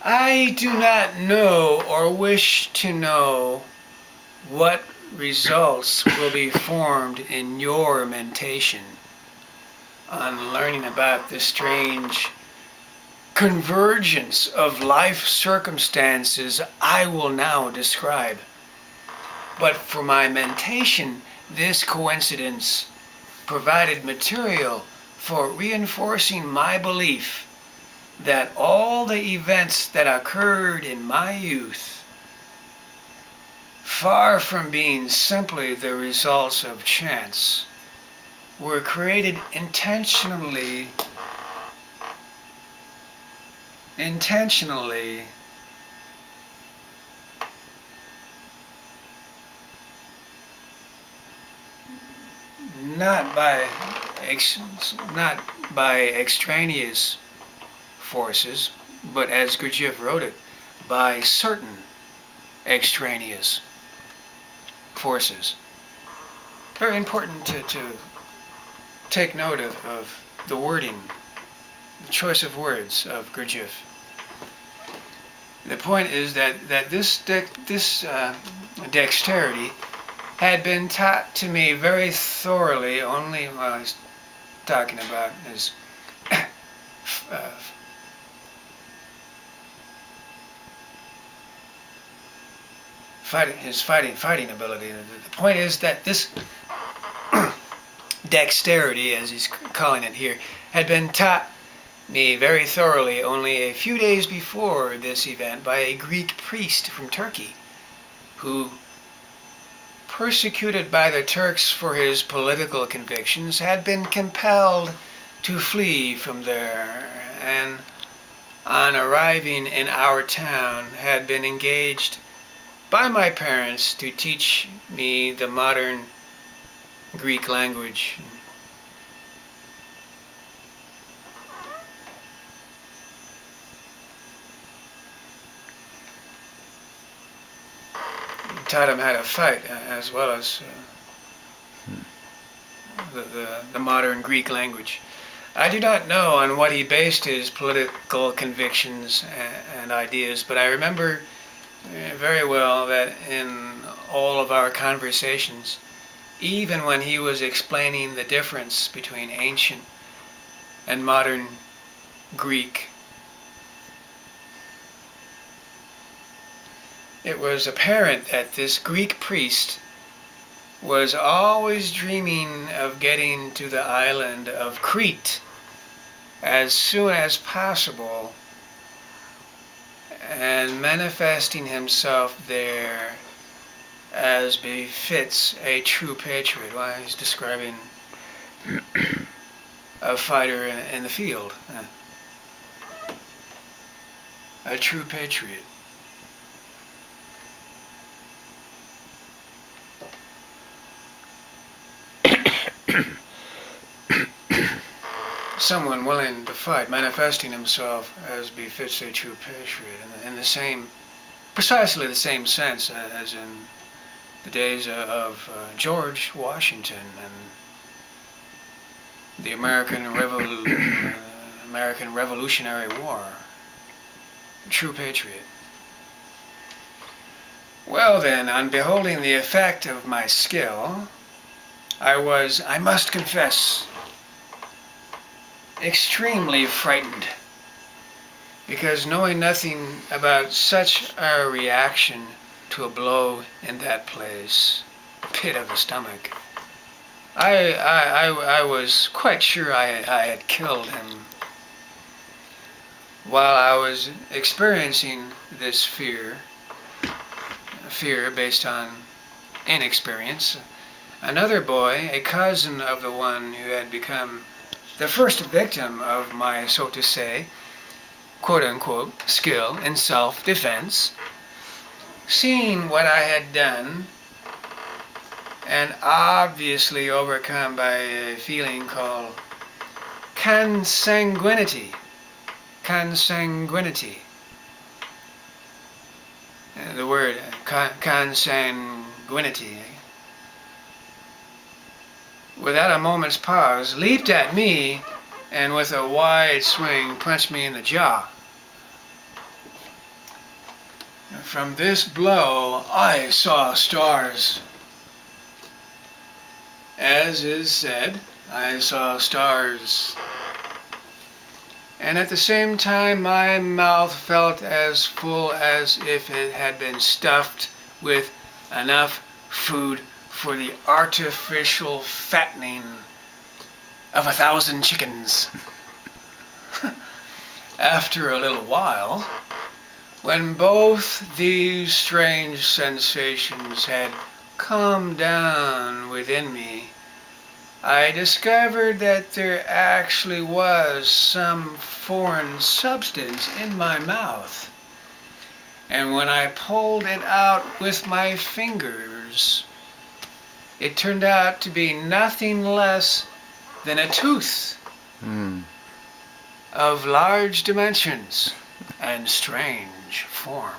I do not know or wish to know what results will be formed in your mentation on learning about the strange convergence of life circumstances I will now describe. But for my mentation, this coincidence provided material for reinforcing my belief that all the events that occurred in my youth, far from being simply the results of chance, were created intentionally not by not by extraneous forces, but as Gurdjieff wrote it, by certain extraneous forces. Very important to take note of the wording, the choice of words of Gurdjieff. The point is that this dexterity had been taught to me very thoroughly only while I was talking about his fighting ability. The point is that this dexterity, as he's calling it here, had been taught me very thoroughly only a few days before this event by a Greek priest from Turkey who, persecuted by the Turks for his political convictions, had been compelled to flee from there, and on arriving in our town had been engaged by my parents to teach me the modern Greek language. Taught him how to fight as well as the modern Greek language. I do not know on what he based his political convictions and ideas, but I remember very well that in all of our conversations, even when he was explaining the difference between ancient and modern Greek, it was apparent that this Greek priest was always dreaming of getting to the island of Crete as soon as possible and manifesting himself there as befits a true patriot. Well, he's describing a fighter in the field, a true patriot. Someone willing to fight, manifesting himself as befits a true patriot, in the same, precisely the same sense as in the days of George Washington and the American Revolutionary War. A true patriot. Well then, on beholding the effect of my skill, I was, I must confess, extremely frightened, because knowing nothing about such a reaction to a blow in that place, pit of the stomach, I was quite sure I had killed him. While I was experiencing this fear based on inexperience, another boy, a cousin of the one who had become the first victim of my, so to say, quote-unquote, skill in self-defense, seeing what I had done, and obviously overcome by a feeling called consanguinity. The word consanguinity, without a moment's pause, leaped at me and with a wide swing punched me in the jaw. From this blow, I saw stars. As is said, I saw stars. And at the same time, my mouth felt as full as if it had been stuffed with enough food for the artificial fattening of 1,000 chickens. After a little while, when both these strange sensations had calmed down within me, I discovered that there actually was some foreign substance in my mouth. And when I pulled it out with my fingers, it turned out to be nothing less than a tooth of large dimensions and strange form.